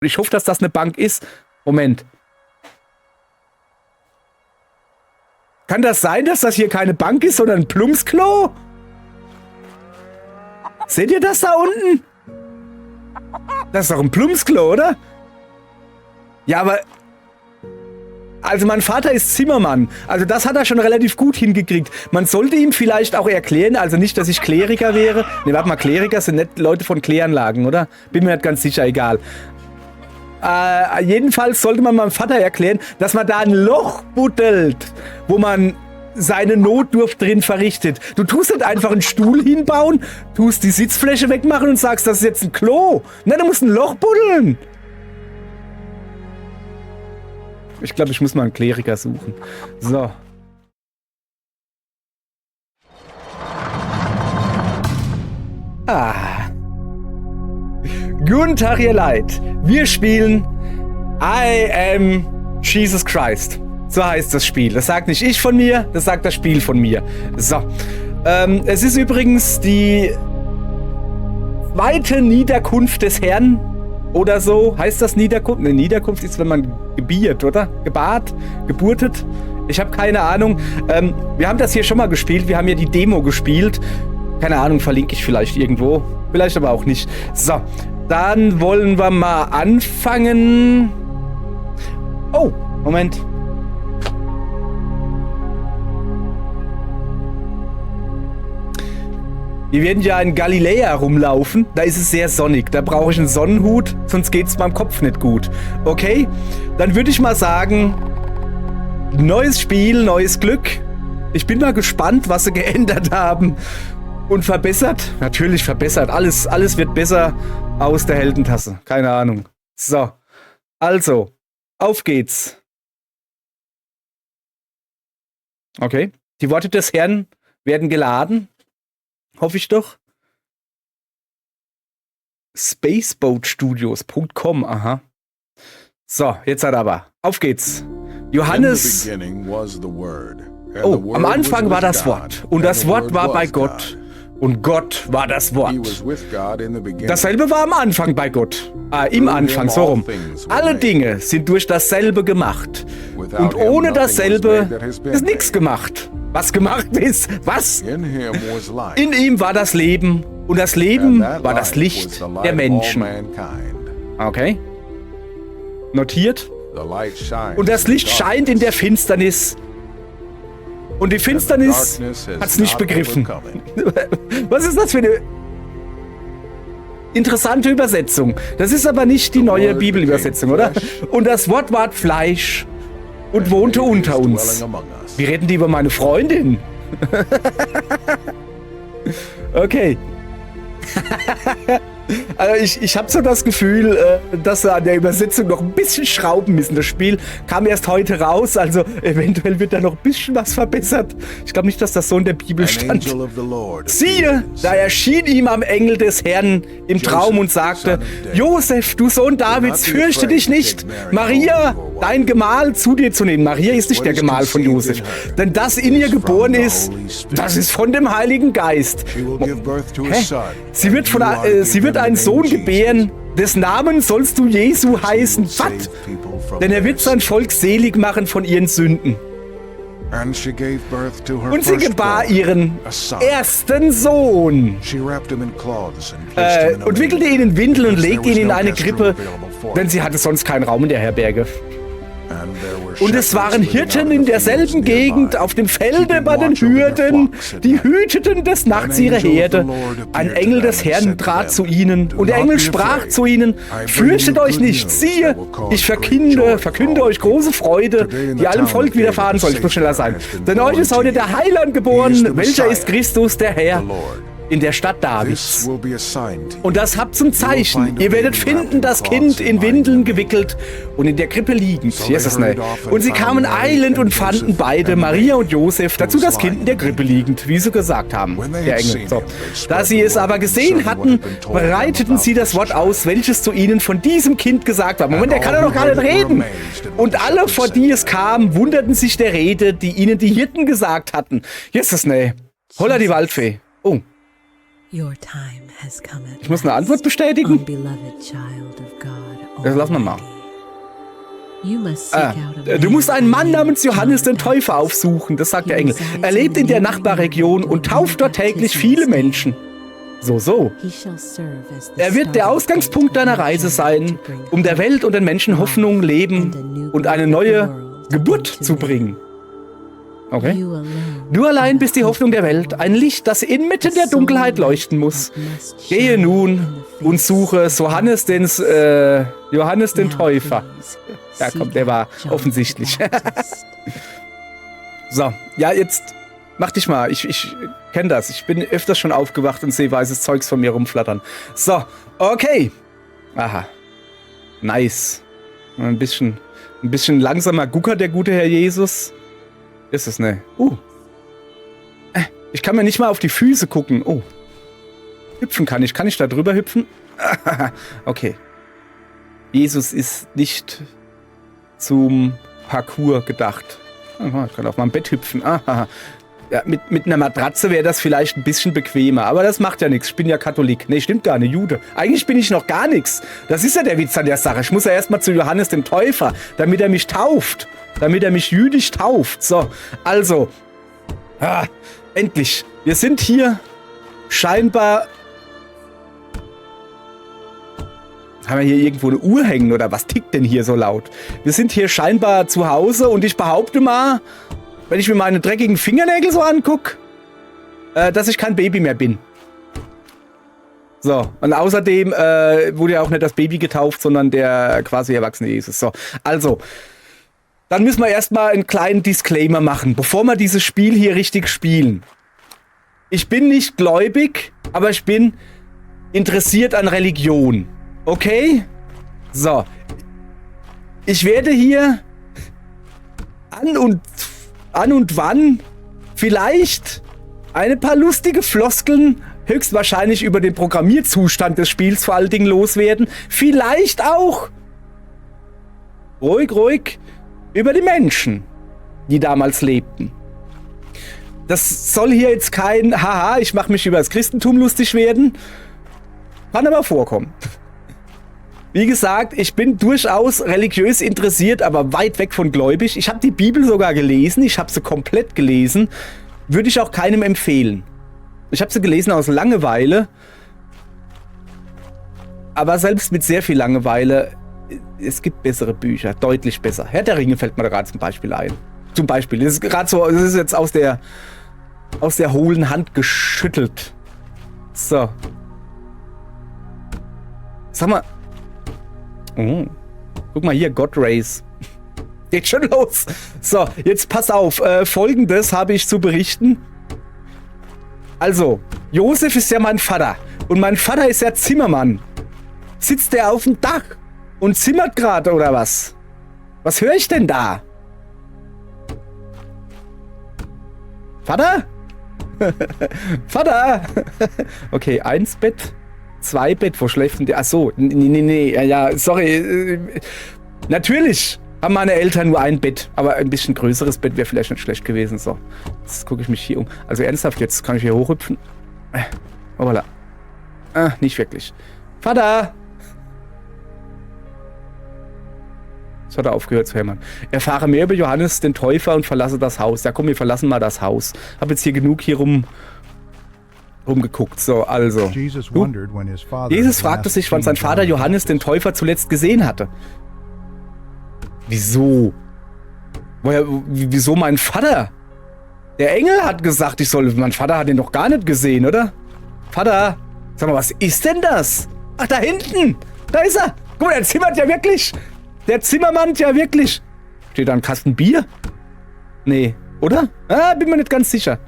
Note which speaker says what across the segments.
Speaker 1: Ich hoffe, dass das eine Bank ist. Moment. Kann das sein, dass das hier keine Bank ist, sondern ein Plumpsklo? Seht ihr das da unten? Das ist doch ein Plumpsklo, oder? Ja, aber... Also mein Vater ist Zimmermann. Also das hat er schon relativ gut hingekriegt. Man sollte ihm vielleicht auch erklären, also nicht, dass ich Kleriker wäre. Ne, warte mal, Kleriker sind nicht Leute von Kläranlagen, oder? Bin mir nicht ganz sicher, egal. Jedenfalls sollte man meinem Vater erklären, dass man da ein Loch buddelt, wo man seine Notdurft drin verrichtet. Du tust nicht einfach einen Stuhl hinbauen, tust die Sitzfläche wegmachen und sagst, das ist jetzt ein Klo. Nein, du musst ein Loch buddeln. Ich glaube, ich muss mal einen Kleriker suchen. So. Guten Tag, ihr Leid. Wir spielen I Am Jesus Christ. So heißt das Spiel. Das sagt nicht ich von mir, das sagt das Spiel von mir. So. Es ist übrigens die zweite Niederkunft des Herrn. Oder so. Heißt das Niederkunft? Ne, Niederkunft ist, wenn man gebiert, oder? Gebart? Geburtet? Ich habe keine Ahnung. Wir haben das hier schon mal gespielt. Wir haben ja die Demo gespielt. Keine Ahnung, verlinke ich vielleicht irgendwo. Vielleicht aber auch nicht. So, dann wollen wir mal anfangen. Oh, Moment. Wir werden ja in Galiläa rumlaufen, da ist es sehr sonnig. Da brauche ich einen Sonnenhut, sonst geht es meinem Kopf nicht gut. Okay, dann würde ich mal sagen, neues Spiel, neues Glück. Ich bin mal gespannt, was sie geändert haben und verbessert. Natürlich verbessert, alles wird besser aus der Heldentasse. Keine Ahnung. So, also, auf geht's. Okay, die Worte des Herrn werden geladen. Hoffe ich doch. Spaceboatstudios.com, aha. So, jetzt hat aber. Auf geht's. Johannes. Oh, am Anfang war das Wort. Und das Wort war bei Gott. Und Gott war das Wort. Dasselbe war am Anfang bei Gott. Im Anfang, so rum. Alle Dinge sind durch dasselbe gemacht. Und ohne dasselbe ist nichts gemacht. Was gemacht ist, was? In ihm war das Leben. Und das Leben war das Licht der Menschen. Okay. Notiert. Und das Licht scheint in der Finsternis. Und die Finsternis hat es nicht begriffen. Was ist das für eine interessante Übersetzung? Das ist aber nicht die neue Bibelübersetzung, oder? Und das Wort ward Fleisch und wohnte unter uns. Wie reden die über meine Freundin? Okay. Also ich habe so das Gefühl, dass sie an der Übersetzung noch ein bisschen schrauben müssen. Das Spiel kam erst heute raus, also eventuell wird da noch ein bisschen was verbessert. Ich glaube nicht, dass das so in der Bibel stand. Siehe, da erschien ihm am Engel des Herrn im Traum und sagte, Josef, du Sohn Davids, fürchte dich nicht, Maria, dein Gemahl zu dir zu nehmen. Maria ist nicht der Gemahl von Josef, denn das in ihr geboren ist, das ist von dem Heiligen Geist. Sie wird einen Sohn gebären, des Namen sollst du Jesu heißen. Was? Denn er wird sein Volk selig machen von ihren Sünden. Und sie gebar ihren ersten Sohn und wickelte ihn in Windeln und legte ihn in eine Krippe, denn sie hatte sonst keinen Raum in der Herberge. Und es waren Hirten in derselben Gegend auf dem Felde bei den Hürden, die hüteten des Nachts ihre Herde. Ein Engel des Herrn trat zu ihnen, und der Engel sprach zu ihnen, fürchtet euch nicht, siehe, ich verkünde euch große Freude, die allem Volk widerfahren soll. Ich muss schneller sein. Denn euch ist heute der Heiland geboren, welcher ist Christus, der Herr, in der Stadt Davids. Und das habt zum Zeichen. Ihr werdet finden, das Kind in Windeln gewickelt und in der Krippe liegend. Jesus, ne. Und sie kamen eilend und fanden beide, Maria und Josef, dazu das Kind in der Krippe liegend, wie sie gesagt haben, der Engel. So. Da sie es aber gesehen hatten, breiteten sie das Wort aus, welches zu ihnen von diesem Kind gesagt war. Moment, der kann doch gar nicht reden. Und alle, vor die es kam, wunderten sich der Rede, die ihnen die Hirten gesagt hatten. Jesus, ne. Holla die Waldfee. Oh. Ich muss eine Antwort bestätigen? Das lassen wir mal. Du musst einen Mann namens Johannes den Täufer aufsuchen, das sagt der Engel. Er lebt in der Nachbarregion und tauft dort täglich viele Menschen. So. Er wird der Ausgangspunkt deiner Reise sein, um der Welt und den Menschen Hoffnung, Leben und eine neue Geburt zu bringen. Okay. Du allein bist die Hoffnung der Welt, ein Licht, das inmitten der Dunkelheit leuchten muss. Gehe nun und suche Johannes den Täufer. Ja, komm, der war offensichtlich. So, ja, jetzt mach dich mal. Ich kenne das. Ich bin öfters schon aufgewacht und sehe weißes Zeugs von mir rumflattern. So, okay. Aha. Nice. Ein bisschen langsamer guckert der gute Herr Jesus. Ist es, ne? Ich kann mir nicht mal auf die Füße gucken. Oh. Hüpfen kann ich. Kann ich da drüber hüpfen? Okay. Jesus ist nicht zum Parcours gedacht. Ich kann auf meinem Bett hüpfen. Aha. Ja, mit einer Matratze wäre das vielleicht ein bisschen bequemer. Aber das macht ja nichts. Ich bin ja Katholik. Nee, stimmt gar nicht. Jude. Eigentlich bin ich noch gar nichts. Das ist ja der Witz an der Sache. Ich muss ja erstmal zu Johannes dem Täufer, damit er mich tauft. Damit er mich jüdisch tauft. So, also. Endlich. Wir sind hier scheinbar... Haben wir hier irgendwo eine Uhr hängen oder was tickt denn hier so laut? Wir sind hier scheinbar zu Hause und ich behaupte mal, wenn ich mir meine dreckigen Fingernägel so angucke, dass ich kein Baby mehr bin. So, und außerdem wurde ja auch nicht das Baby getauft, sondern der quasi erwachsene Jesus. So, also... Dann müssen wir erstmal einen kleinen Disclaimer machen, bevor wir dieses Spiel hier richtig spielen. Ich bin nicht gläubig, aber ich bin interessiert an Religion. Okay? So. Ich werde hier an und wann vielleicht ein paar lustige Floskeln höchstwahrscheinlich über den Programmierzustand des Spiels vor allen Dingen loswerden. Vielleicht auch ruhig über die Menschen, die damals lebten. Das soll hier jetzt kein Haha, ich mache mich über das Christentum lustig werden. Kann aber vorkommen. Wie gesagt, ich bin durchaus religiös interessiert, aber weit weg von gläubig. Ich habe die Bibel sogar gelesen, ich habe sie komplett gelesen. Würde ich auch keinem empfehlen. Ich habe sie gelesen aus Langeweile. Aber selbst mit sehr viel Langeweile, es gibt bessere Bücher, deutlich besser. Herr der Ringe fällt mir da gerade zum Beispiel ein. Zum Beispiel, das ist gerade so, das ist jetzt aus der hohlen Hand geschüttelt. So. Sag mal. Oh. Guck mal hier, God Race. Geht schon los. So, jetzt pass auf. Folgendes habe ich zu berichten. Also, Josef ist ja mein Vater. Und mein Vater ist ja Zimmermann. Sitzt der auf dem Dach und zimmert gerade, oder was? Was höre ich denn da? Vater? Vater! Okay, 1 Bett, 2 Bett, wo schläft denn der? Achso, nee, ja, sorry. Natürlich haben meine Eltern nur ein Bett, aber ein bisschen größeres Bett wäre vielleicht nicht schlecht gewesen. So, jetzt gucke ich mich hier um. Also ernsthaft, jetzt kann ich hier hochhüpfen. Oh, voilà. Nicht wirklich. Vater! Das hat er aufgehört zu hämmern. Erfahre mehr über Johannes den Täufer und verlasse das Haus. Ja komm, wir verlassen mal das Haus. Hab jetzt hier genug hier rumgeguckt. So, also. Jesus fragte sich, wann sein Vater Johannes den Täufer zuletzt gesehen hatte. Wieso? Wieso mein Vater? Der Engel hat gesagt, mein Vater hat ihn doch gar nicht gesehen, oder? Vater, sag mal, was ist denn das? Ach, da hinten! Da ist er! Guck mal, der zimmert ja wirklich! Der Zimmermann ja wirklich. Steht da ein Kasten Bier? Nee, oder? Bin mir nicht ganz sicher.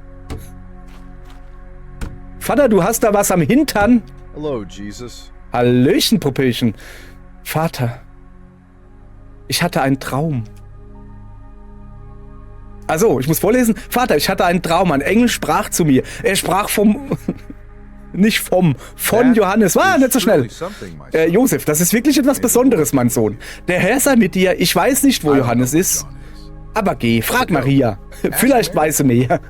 Speaker 1: Vater, du hast da was am Hintern.
Speaker 2: Hello, Jesus.
Speaker 1: Hallöchen, Popöchen. Vater, ich hatte einen Traum. Also, ich muss vorlesen. Vater, ich hatte einen Traum. Ein Engel sprach zu mir. Er sprach von Johannes. War nicht so schnell. Josef, das ist wirklich etwas Besonderes, mein Sohn. Der Herr sei mit dir. Ich weiß nicht, wo Johannes ist. Aber geh, frag Maria. Vielleicht weiß sie mehr.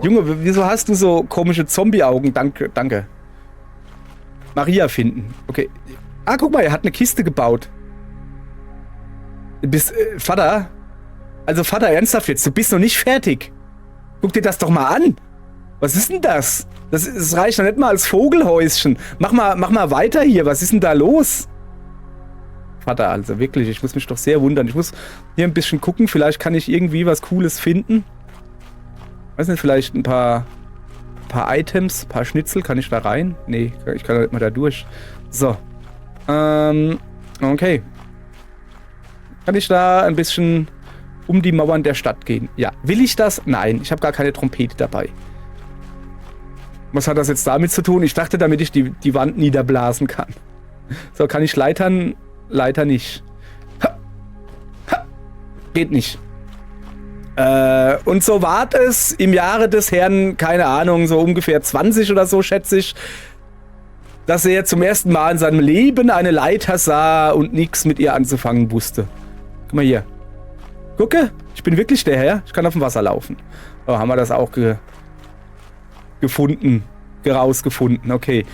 Speaker 1: Junge, wieso hast du so komische Zombie-Augen? Danke. Maria finden. Okay. Ah, guck mal, er hat eine Kiste gebaut. Vater? Also Vater, ernsthaft jetzt, du bist noch nicht fertig. Guck dir das doch mal an. Was ist denn das? Das reicht noch nicht mal als Vogelhäuschen. Mach mal weiter hier. Was ist denn da los? Vater, also wirklich, ich muss mich doch sehr wundern. Ich muss hier ein bisschen gucken. Vielleicht kann ich irgendwie was Cooles finden. Weiß nicht, vielleicht ein paar Items, ein paar Schnitzel. Kann ich da rein? Nee, ich kann nicht mal da durch. So. Okay. Kann ich da ein bisschen um die Mauern der Stadt gehen? Ja. Will ich das? Nein, ich habe gar keine Trompete dabei. Was hat das jetzt damit zu tun? Ich dachte, damit ich die Wand niederblasen kann. So, kann ich leitern? Leider nicht. Ha. Ha. Geht nicht. Und so war es im Jahre des Herrn, keine Ahnung, so ungefähr 20 oder so, schätze ich, dass er zum ersten Mal in seinem Leben eine Leiter sah und nichts mit ihr anzufangen wusste. Guck mal hier. Gucke, ich bin wirklich der Herr. Ich kann auf dem Wasser laufen. Oh, haben wir das auch rausgefunden. Okay.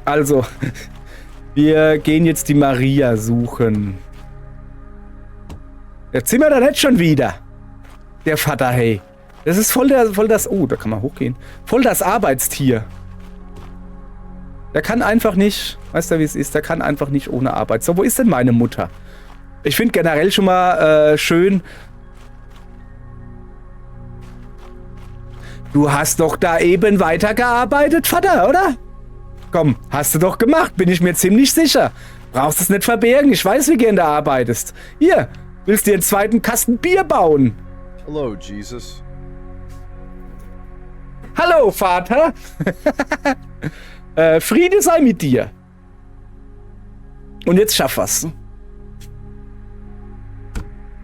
Speaker 1: Also, wir gehen jetzt die Maria suchen. Jetzt sind wir da nicht schon wieder. Der Vater, hey. Das ist voll das... Oh, da kann man hochgehen. Voll das Arbeitstier. Der kann einfach nicht... Weißt du, wie es ist? Der kann einfach nicht ohne Arbeit. So, wo ist denn meine Mutter? Ich finde generell schon mal schön... Du hast doch da eben weitergearbeitet, Vater, oder? Komm, hast du doch gemacht, bin ich mir ziemlich sicher. Brauchst es nicht verbergen, ich weiß, wie gern du arbeitest. Hier, willst dir einen zweiten Kasten Bier bauen?
Speaker 2: Hello, Jesus.
Speaker 1: Hallo, Vater. Friede sei mit dir. Und jetzt schaff was.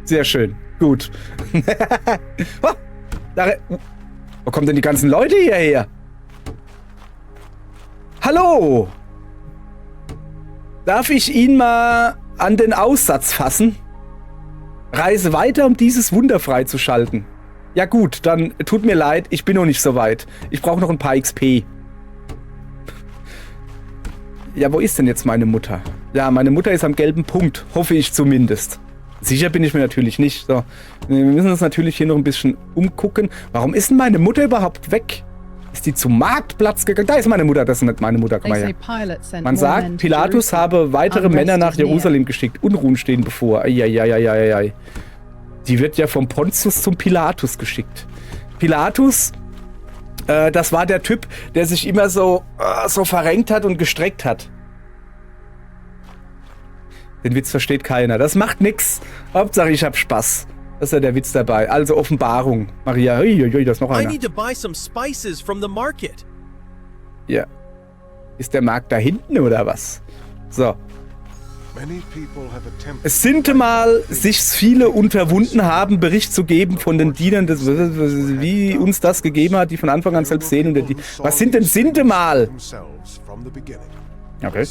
Speaker 1: Sehr schön, gut. Wo kommen denn die ganzen Leute hierher? Hallo! Darf ich ihn mal an den Aussatz fassen? Reise weiter, um dieses Wunder freizuschalten. Ja gut, dann tut mir leid, ich bin noch nicht so weit. Ich brauche noch ein paar XP. Ja, wo ist denn jetzt meine Mutter? Ja, meine Mutter ist am gelben Punkt, hoffe ich zumindest. Sicher bin ich mir natürlich nicht. So, wir müssen uns natürlich hier noch ein bisschen umgucken. Warum ist denn meine Mutter überhaupt weg? Ist die zum Marktplatz gegangen? Da ist meine Mutter, das ist nicht meine Mutter. Guck mal her. Man sagt, Pilatus habe weitere Männer nach Jerusalem geschickt. Unruhen stehen bevor. Eieieiei. Die wird ja vom Pontius zum Pilatus geschickt. Pilatus, das war der Typ, der sich immer so verrenkt hat und gestreckt hat. Den Witz versteht keiner. Das macht nix. Hauptsache, ich hab Spaß. Das ist ja der Witz dabei. Also Offenbarung. Maria, da ist noch einer. Ja. Ist der Markt da hinten oder was? So. Es sind mal sich viele unterwunden haben, Bericht zu geben von den Dienern, wie uns das gegeben hat, die von Anfang an selbst sehen. Was sind denn Sinte mal? Okay.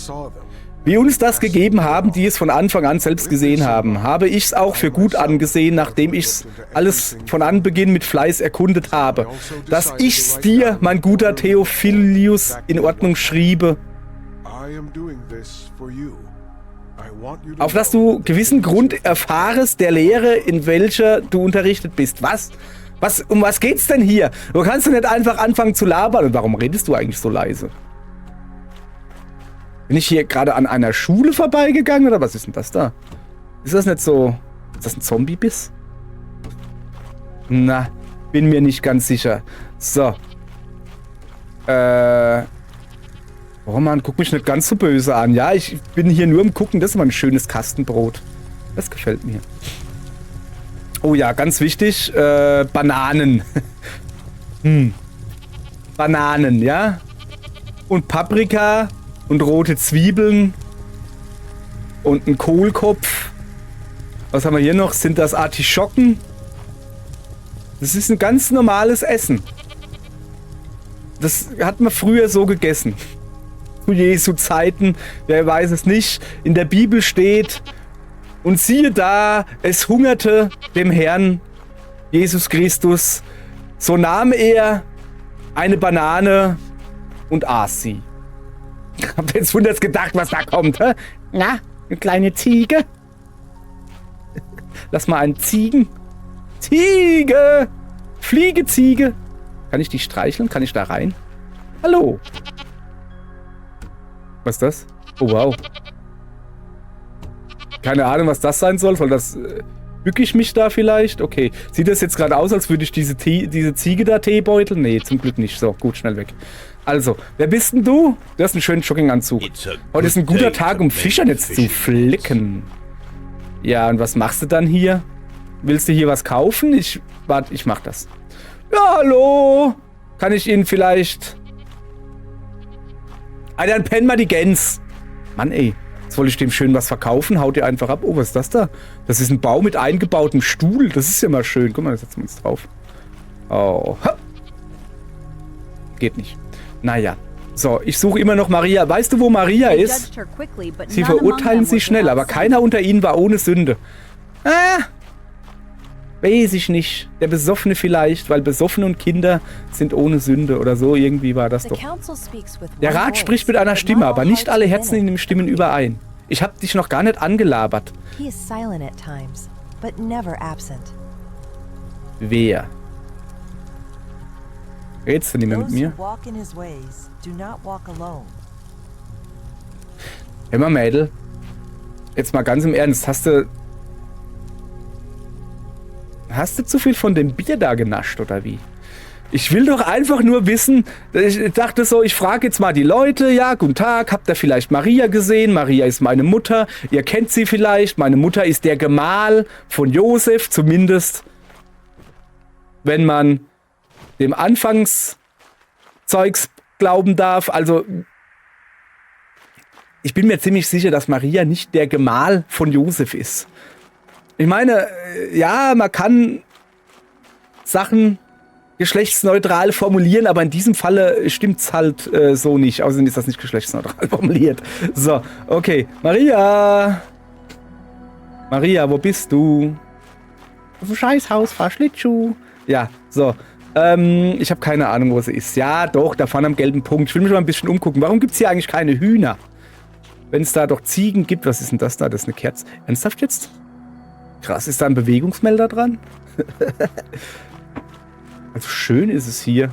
Speaker 1: Wie uns das gegeben haben, die es von Anfang an selbst gesehen haben, habe ich es auch für gut angesehen, nachdem ich es alles von Anbeginn mit Fleiß erkundet habe, dass ich's dir, mein guter Theophilus, in Ordnung schriebe, auf dass du gewissen Grund erfahrest der Lehre, in welcher du unterrichtet bist. Was? Um was geht's denn hier? Du kannst doch nicht einfach anfangen zu labern. Und warum redest du eigentlich so leise? Bin ich hier gerade an einer Schule vorbeigegangen oder was ist denn das da? Ist das nicht so... Ist das ein Zombie-Biss? Na, bin mir nicht ganz sicher. So. Oh Mann, guck mich nicht ganz so böse an. Ja, ich bin hier nur im Gucken. Das ist mal ein schönes Kastenbrot. Das gefällt mir. Oh ja, ganz wichtig. Bananen. Bananen, ja? Und Paprika... Und rote Zwiebeln. Und ein Kohlkopf. Was haben wir hier noch? Sind das Artischocken? Das ist ein ganz normales Essen. Das hat man früher so gegessen. Zu Jesu Zeiten. Wer weiß es nicht. In der Bibel steht, Und siehe da, es hungerte dem Herrn Jesus Christus. So nahm er eine Banane und aß sie. Habt ihr jetzt wundert gedacht, was da kommt, hä? Na, eine kleine Ziege? Lass mal einen Ziegen. Ziege! Fliege, Ziege! Kann ich die streicheln? Kann ich da rein? Hallo! Was ist das? Oh, wow. Keine Ahnung, was das sein soll. Soll das... bücke ich mich da vielleicht? Okay. Sieht das jetzt gerade aus, als würde ich diese Ziege da Teebeutel? Nee, zum Glück nicht. So, gut, schnell weg. Also, wer bist denn du? Du hast einen schönen Jogginganzug. Heute ist ein guter Tag, um Fischernetz zu flicken. Ja, und was machst du dann hier? Willst du hier was kaufen? Warte, ich mach das. Ja, hallo. Kann ich Ihnen vielleicht... Ah, dann pennen wir die Gans. Mann, ey. Jetzt wollte ich dem schön was verkaufen. Haut ihr einfach ab. Oh, was ist das da? Das ist ein Baum mit eingebautem Stuhl. Das ist ja mal schön. Guck mal, da setzen wir uns drauf. Oh. Ha. Geht nicht. Naja. So, ich suche immer noch Maria. Weißt du, wo Maria ist? Sie verurteilen sie schnell, aber keiner unter ihnen war ohne Sünde. Weiß ich nicht. Der Besoffene vielleicht, weil Besoffene und Kinder sind ohne Sünde oder so. Irgendwie war das doch. Der Rat spricht mit einer Stimme, aber nicht alle Herzen in ihm stimmen überein. Ich hab dich noch gar nicht angelabert. Wer? Redst du nicht mehr mit mir? Hör mal, Mädel. Jetzt mal ganz im Ernst. Hast du zu viel von dem Bier da genascht, oder wie? Ich will doch einfach nur wissen, ich dachte so, ich frage jetzt mal die Leute, ja, guten Tag, habt ihr vielleicht Maria gesehen? Maria ist meine Mutter, ihr kennt sie vielleicht, meine Mutter ist der Gemahl von Josef, zumindest, wenn man dem Anfangszeugs glauben darf. Also, ich bin mir ziemlich sicher, dass Maria nicht der Gemahl von Josef ist. Ich meine, ja, man kann Sachen geschlechtsneutral formulieren, aber in diesem Falle stimmt's halt so nicht. Außerdem ist das nicht geschlechtsneutral formuliert. So, okay. Maria! Maria, wo bist du? Auf dem Scheißhaus, fahr Schlittschuh. Ja, so. Ich habe keine Ahnung, wo sie ist. Ja, doch, da vorne am gelben Punkt. Ich will mich mal ein bisschen umgucken. Warum gibt's hier eigentlich keine Hühner? Wenn es da doch Ziegen gibt, was ist denn das da? Das ist eine Kerze. Ernsthaft jetzt? Krass, ist da ein Bewegungsmelder dran? Also schön ist es hier.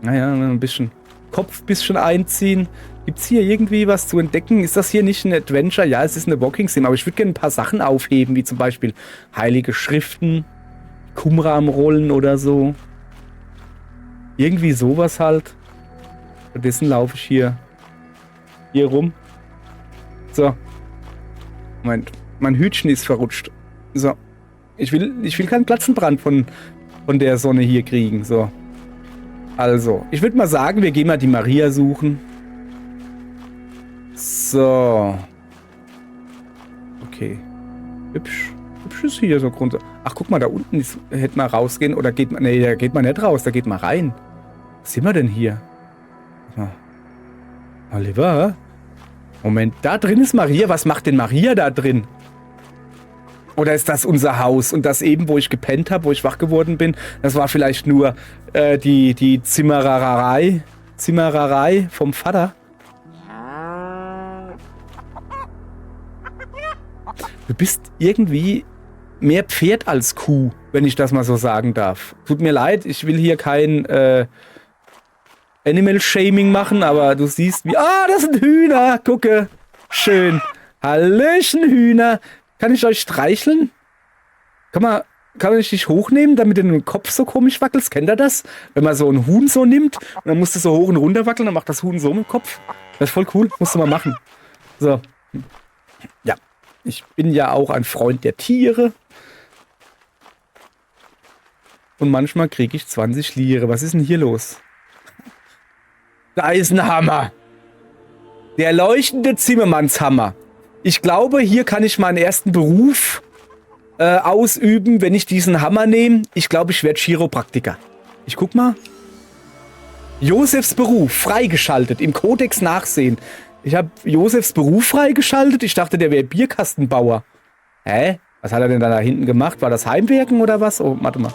Speaker 1: Naja, ein bisschen Kopf bisschen einziehen. Gibt es hier irgendwie was zu entdecken? Ist das hier nicht ein Adventure? Ja, es ist eine Walking-Sim, aber ich würde gerne ein paar Sachen aufheben, wie zum Beispiel heilige Schriften, Qumran-Rollen oder so. Irgendwie sowas halt. Stattdessen laufe ich hier rum. So. Moment, mein Hütchen ist verrutscht. So. Ich will keinen Platzenbrand von der Sonne hier kriegen. So. Also, ich würde mal sagen, wir gehen mal die Maria suchen. So. Okay. Hübsch. Hübsch ist hier so grundsätzlich. Ach, guck mal, da unten hätte man rausgehen. Oder geht man. Nee, da geht man nicht raus, da geht man rein. Was sind wir denn hier? Oliver? Moment, da drin ist Maria. Was macht denn Maria da drin? Oder ist das unser Haus? Und das eben, wo ich gepennt habe, wo ich wach geworden bin, das war vielleicht nur die Zimmererei vom Vater? Du bist irgendwie mehr Pferd als Kuh, wenn ich das mal so sagen darf. Tut mir leid, ich will hier kein Animal-Shaming machen, aber du siehst wie... Ah, das sind Hühner! Gucke! Schön! Hallöchen, Hühner! Kann ich euch streicheln? Kann ich dich hochnehmen, damit du den Kopf so komisch wackelst? Kennt ihr das? Wenn man so ein Huhn so nimmt und dann musst du so hoch und runter wackeln, dann macht das Huhn so mit dem Kopf. Das ist voll cool, musst du mal machen. So. Ja, ich bin ja auch ein Freund der Tiere. Und manchmal kriege ich 20 Lire. Was ist denn hier los? Da ist ein Hammer. Der leuchtende Zimmermannshammer. Ich glaube, hier kann ich meinen ersten Beruf ausüben, wenn ich diesen Hammer nehme. Ich glaube, ich werde Chiropraktiker. Ich guck mal. Josefs Beruf freigeschaltet. Im Kodex nachsehen. Ich habe Josefs Beruf freigeschaltet. Ich dachte, der wäre Bierkastenbauer. Hä? Was hat er denn da hinten gemacht? War das Heimwirken oder was? Oh, warte mal.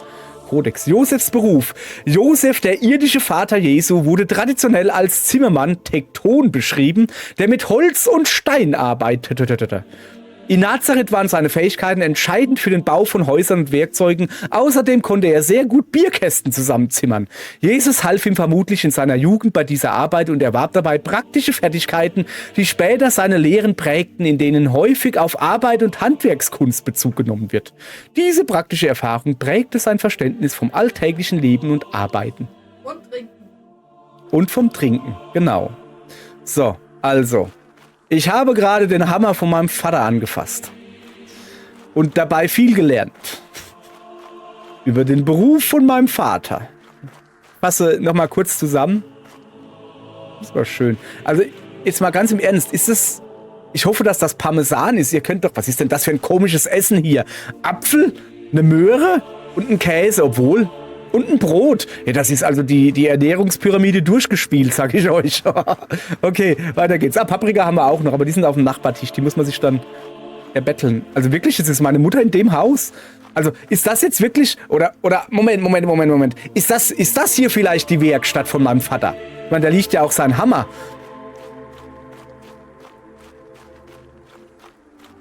Speaker 1: Kodex. Josefs Beruf. Josef, der irdische Vater Jesu, wurde traditionell als Zimmermann Tekton beschrieben, der mit Holz und Stein arbeitete. In Nazareth waren seine Fähigkeiten entscheidend für den Bau von Häusern und Werkzeugen. Außerdem konnte er sehr gut Bierkästen zusammenzimmern. Jesus half ihm vermutlich in seiner Jugend bei dieser Arbeit und erwarb dabei praktische Fertigkeiten, die später seine Lehren prägten, in denen häufig auf Arbeit und Handwerkskunst Bezug genommen wird. Diese praktische Erfahrung prägte sein Verständnis vom alltäglichen Leben und Arbeiten.
Speaker 3: Und trinken.
Speaker 1: Und vom Trinken, genau. So, also... Ich habe gerade den Hammer von meinem Vater angefasst und dabei viel gelernt über den Beruf von meinem Vater. Fasse nochmal kurz zusammen. Das war schön. Also jetzt mal ganz im Ernst, ist es... Ich hoffe, dass das Parmesan ist. Ihr könnt doch... Was ist denn das für ein komisches Essen hier? Apfel, eine Möhre und ein Käse, obwohl... Und ein Brot. Ja, das ist also die Ernährungspyramide durchgespielt, sag ich euch. Okay, weiter geht's. Paprika haben wir auch noch, aber die sind auf dem Nachbartisch. Die muss man sich dann erbetteln. Also wirklich, ist es meine Mutter in dem Haus? Also, ist das jetzt wirklich... Oder Moment. Ist das hier vielleicht die Werkstatt von meinem Vater? Ich meine, da liegt ja auch sein Hammer.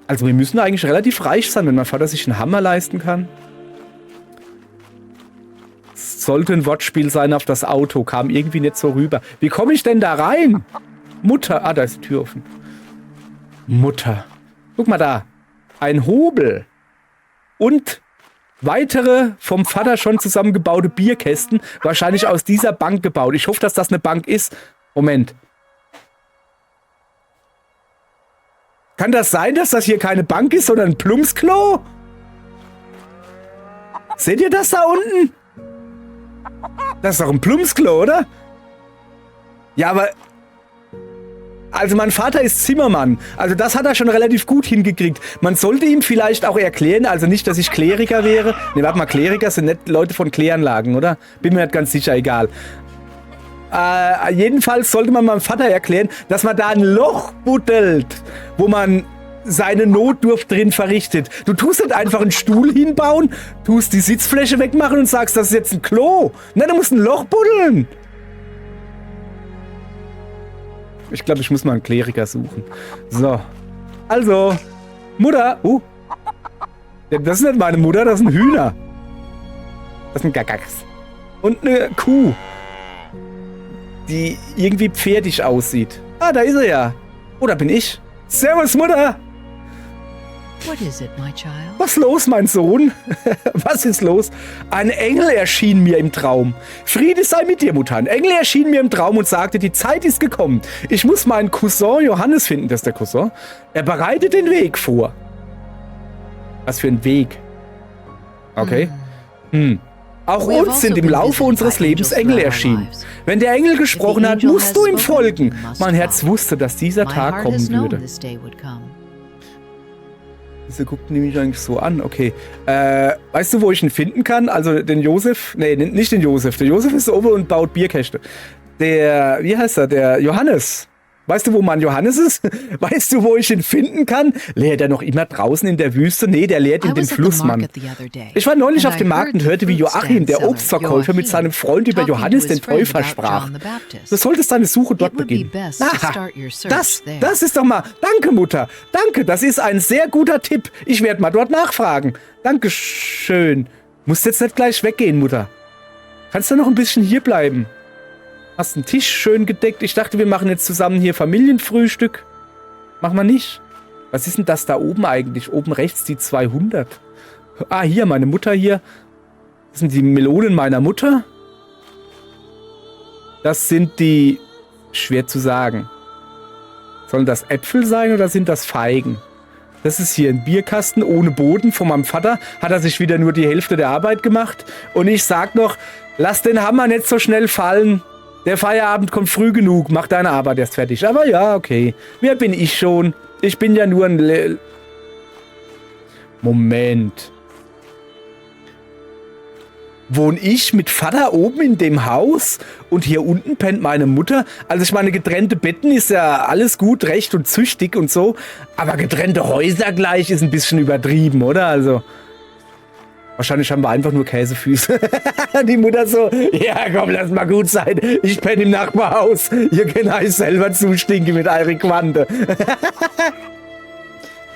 Speaker 1: Also, wir müssen eigentlich relativ reich sein, wenn mein Vater sich einen Hammer leisten kann. Sollte ein Wortspiel sein auf das Auto, kam irgendwie nicht so rüber. Wie komme ich denn da rein? Mutter, da ist die Tür offen. Mutter. Guck mal da. Ein Hobel. Und weitere vom Vater schon zusammengebaute Bierkästen. Wahrscheinlich aus dieser Bank gebaut. Ich hoffe, dass das eine Bank ist. Moment. Kann das sein, dass das hier keine Bank ist, sondern ein Plumpsklo? Seht ihr das da unten? Das ist doch ein Plumpsklo, oder? Ja, aber... Also mein Vater ist Zimmermann. Also das hat er schon relativ gut hingekriegt. Man sollte ihm vielleicht auch erklären, also nicht, dass ich Kleriker wäre. Ne, warte mal, Kleriker sind nicht Leute von Kläranlagen, oder? Bin mir nicht ganz sicher, egal. Jedenfalls sollte man meinem Vater erklären, dass man da ein Loch buddelt, wo man seine Notdurft drin verrichtet. Du tust nicht einfach einen Stuhl hinbauen, tust die Sitzfläche wegmachen und sagst, das ist jetzt ein Klo. Nein, du musst ein Loch buddeln. Ich glaube, ich muss mal einen Kleriker suchen. So. Also, Mutter. Das ist nicht meine Mutter, das ist ein Hühner. Das ist ein Gagax. Und eine Kuh, die irgendwie pferdig aussieht. Da ist er ja. Oh, da bin ich. Servus, Mutter.
Speaker 4: What is it, my child?
Speaker 1: Was los, mein Sohn? Was ist los? Ein Engel erschien mir im Traum. Friede sei mit dir, Mutter. Ein Engel erschien mir im Traum und sagte, die Zeit ist gekommen. Ich muss meinen Cousin Johannes finden. Das ist der Cousin. Er bereitet den Weg vor. Was für ein Weg? Okay. Auch uns sind im Laufe unseres Lebens Engel erschienen. Wenn der Engel gesprochen hat, musst du ihm folgen. Mein Herz wusste, dass dieser Tag kommen würde. Diese guckt nämlich eigentlich so an. Okay. Weißt du, wo ich ihn finden kann? Also den Josef. Nee, nicht den Josef. Der Josef ist oben und baut Bierkäste. Der, wie heißt er? Der Johannes. Weißt du, wo mein Johannes ist? Weißt du, wo ich ihn finden kann? Lehrt er noch immer draußen in der Wüste? Nee, der lehrt in dem Fluss, Mann. Ich war neulich auf dem Markt und hörte, wie Joachim, der Obstverkäufer, mit seinem Freund über Johannes den Täufer sprach. Du solltest deine Suche dort beginnen. Aha, das ist doch mal... Danke, Mutter. Danke, das ist ein sehr guter Tipp. Ich werde mal dort nachfragen. Dankeschön. Musst jetzt nicht gleich weggehen, Mutter. Kannst du noch ein bisschen hier bleiben? Hast einen Tisch schön gedeckt. Ich dachte, wir machen jetzt zusammen hier Familienfrühstück. Machen wir nicht. Was ist denn das da oben eigentlich? Oben rechts die 200. Hier, meine Mutter hier. Das sind die Melonen meiner Mutter. Das sind die... Schwer zu sagen. Sollen das Äpfel sein oder sind das Feigen? Das ist hier ein Bierkasten ohne Boden von meinem Vater. Hat er sich wieder nur die Hälfte der Arbeit gemacht. Und ich sag noch, lass den Hammer nicht so schnell fallen. Der Feierabend kommt früh genug, mach deine Arbeit erst fertig. Aber ja, okay. Wer bin ich schon? Ich bin ja nur ein... Moment. wohne ich mit Vater oben in dem Haus und hier unten pennt meine Mutter. Also ich meine, getrennte Betten ist ja alles gut, recht und züchtig und so, aber getrennte Häuser gleich ist ein bisschen übertrieben, oder? Also wahrscheinlich haben wir einfach nur Käsefüße. Die Mutter so, ja komm, lass mal gut sein, ich penne im Nachbarhaus. Ihr könnt euch selber zustinken mit eurer Quante.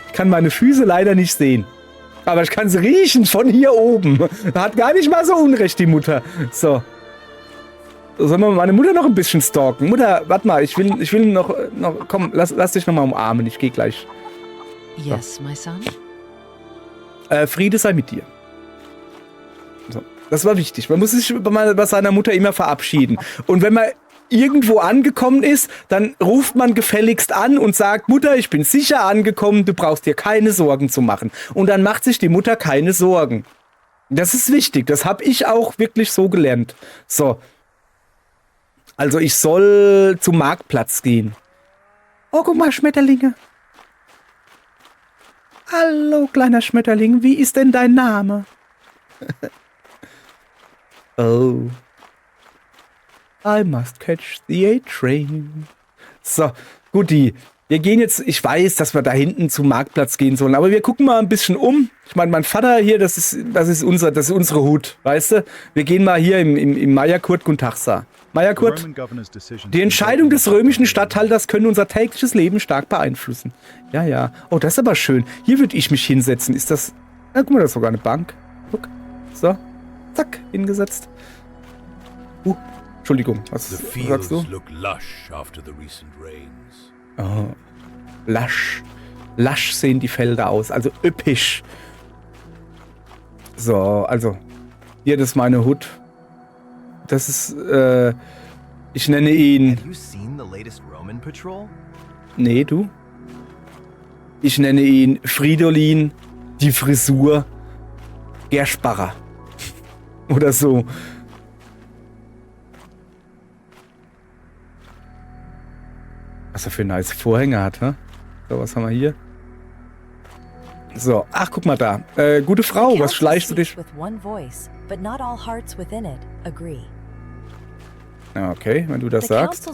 Speaker 1: Ich kann meine Füße leider nicht sehen. Aber ich kann sie riechen von hier oben. Hat gar nicht mal so unrecht, die Mutter. So. Sollen wir meine Mutter noch ein bisschen stalken? Mutter, warte mal, ich will noch komm, lass dich noch mal umarmen. Ich gehe gleich.
Speaker 4: Yes, my son?
Speaker 1: Friede sei mit dir. So. Das war wichtig. Man muss sich bei seiner Mutter immer verabschieden. Und wenn man irgendwo angekommen ist, dann ruft man gefälligst an und sagt, Mutter, ich bin sicher angekommen, du brauchst dir keine Sorgen zu machen. Und dann macht sich die Mutter keine Sorgen. Das ist wichtig. Das habe ich auch wirklich so gelernt. So. Also ich soll zum Marktplatz gehen. Oh, guck mal, Schmetterlinge. Hallo, kleiner Schmetterling, wie ist denn dein Name? Oh. I must catch the A-Train. So, guti. Wir gehen jetzt, ich weiß, dass wir da hinten zum Marktplatz gehen sollen, aber wir gucken mal ein bisschen um. Ich meine, mein Vater hier, das ist unsere Hut, weißt du? Wir gehen mal hier im Mayakurt Guntachsa. Mayakurt, die Entscheidung des römischen Statthalters können unser tägliches Leben stark beeinflussen. Ja, ja. Oh, das ist aber schön. Hier würde ich mich hinsetzen. Ist das... Na, guck mal, das ist sogar eine Bank. Guck. So. Zack, hingesetzt. Entschuldigung, was sagst du? Oh, lasch. Lasch sehen die Felder aus, also üppig. So, also, hier, das ist meine Hut. Das ist, ich nenne ihn... Nee, du? Ich nenne ihn Fridolin, die Frisur, Gersparer. Oder so. Was er für nice Vorhänge hat, hä? So, was haben wir hier? So, ach, guck mal da. Gute Frau, was schleichst du dich? Ja, okay, wenn du das sagst.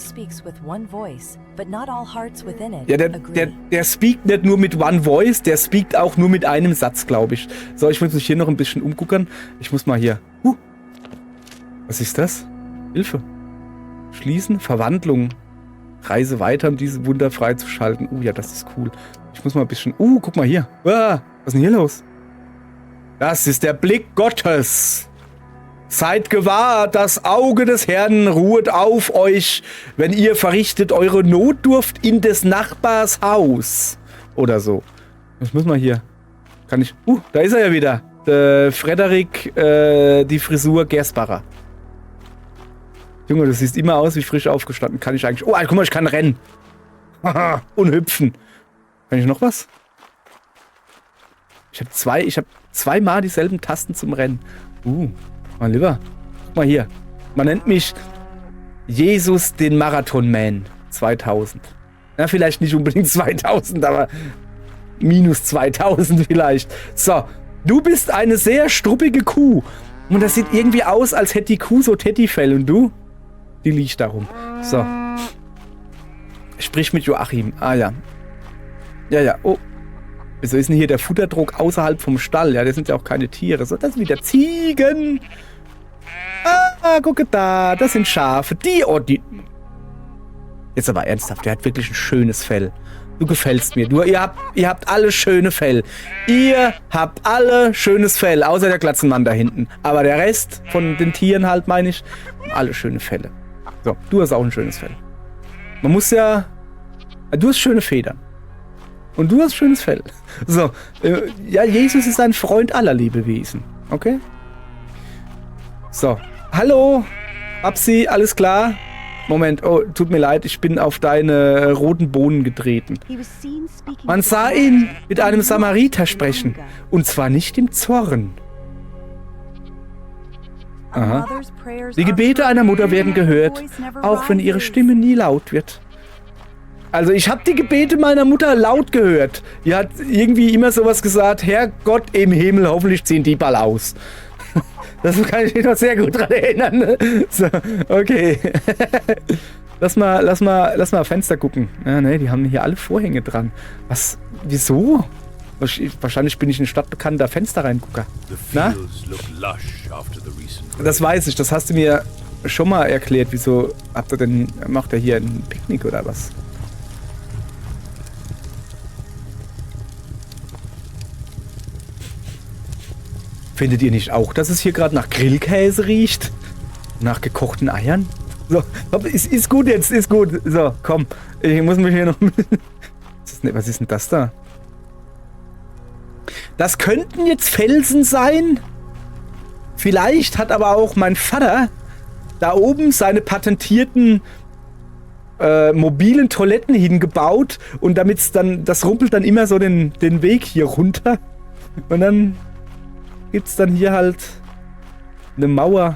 Speaker 1: Ja, der speakt nicht nur mit One Voice, der speakt auch nur mit einem Satz, glaube ich. So, ich muss mich hier noch ein bisschen umgucken. Ich muss mal hier. Was ist das? Hilfe. Schließen, Verwandlung. Reise weiter, um diese Wunder freizuschalten. Ja, das ist cool. Ich muss mal ein bisschen... guck mal hier. Was ist denn hier los? Das ist der Blick Gottes. Seid gewahr, das Auge des Herrn ruhet auf euch, wenn ihr verrichtet eure Notdurft in des Nachbars Haus. Oder so. Was muss man hier? Kann ich... da ist er ja wieder. Frederik, die Frisur Gersbacher. Junge, du siehst immer aus wie frisch aufgestanden. Kann ich eigentlich... guck mal, ich kann rennen. Haha, und hüpfen. Kann ich noch was? Ich habe zweimal dieselben Tasten zum Rennen. Mein Lieber. Guck mal hier. Man nennt mich Jesus den Marathon-Man 2000. Na, vielleicht nicht unbedingt 2000, aber minus 2000 vielleicht. So, du bist eine sehr struppige Kuh. Und das sieht irgendwie aus, als hätte die Kuh so Teddyfell. Und du? Die liegt darum. So. Sprich mit Joachim. Ah ja. Ja. Oh. Wieso ist denn hier der Futterdruck außerhalb vom Stall? Ja, das sind ja auch keine Tiere. So, das sind wieder Ziegen. Gucke da. Das sind Schafe. Die. Jetzt aber ernsthaft. Der hat wirklich ein schönes Fell. Du gefällst mir. Ihr habt alle schöne Fell. Ihr habt alle schönes Fell. Außer der Glatzenmann da hinten. Aber der Rest von den Tieren halt, meine ich, alle schöne Felle. So, du hast auch ein schönes Fell. Man muss ja... Du hast schöne Federn. Und du hast schönes Fell. So, ja, Jesus ist ein Freund aller Lebewesen. Okay? So, hallo, Babsi, alles klar? Moment, tut mir leid, ich bin auf deine roten Bohnen getreten. Man sah ihn mit einem Samariter sprechen. Und zwar nicht im Zorn. Aha. Die Gebete einer Mutter werden gehört, auch wenn ihre Stimme nie laut wird. Also ich habe die Gebete meiner Mutter laut gehört. Die hat irgendwie immer sowas gesagt, Herrgott im Himmel, hoffentlich ziehen die bald aus. Das kann ich mich noch sehr gut dran erinnern. Ne? So, okay. Lass mal Fenster gucken. Ja, ne, die haben hier alle Vorhänge dran. Was? Wieso? Wahrscheinlich bin ich ein stadtbekannter Fensterreingucker. Na? Das weiß ich, das hast du mir schon mal erklärt. Wieso macht er hier ein Picknick oder was? Findet ihr nicht auch, dass es hier gerade nach Grillkäse riecht? Nach gekochten Eiern? So, ist gut jetzt, ist gut. So, komm. Ich muss mich hier noch... Was ist denn das da? Das könnten jetzt Felsen sein. Vielleicht hat aber auch mein Vater da oben seine patentierten mobilen Toiletten hingebaut und das rumpelt dann immer so den Weg hier runter. Und dann gibt's dann hier halt eine Mauer.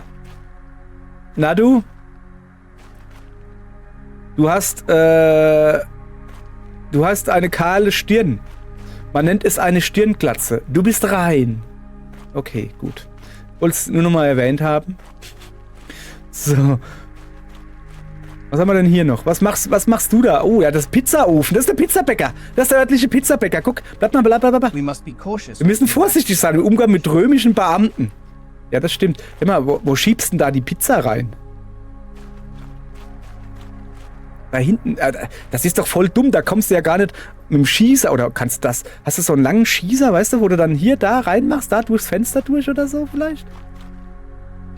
Speaker 1: Na du? Du hast eine kahle Stirn. Man nennt es eine Stirnglatze. Du bist rein. Okay, gut. Wollt's nur noch mal erwähnt haben. So. Was haben wir denn hier noch? Was machst du da? Oh ja, das ist Pizzaofen. Das ist der Pizzabäcker. Das ist der örtliche Pizzabäcker. Guck, bleib mal. Wir müssen vorsichtig sein im Umgang mit römischen Beamten. Ja, das stimmt. Hör mal, wo schiebst du denn da die Pizza rein? Da hinten, das ist doch voll dumm, da kommst du ja gar nicht mit dem Schießer, oder hast du so einen langen Schießer, weißt du, wo du dann hier, da reinmachst, da durchs Fenster durch oder so vielleicht?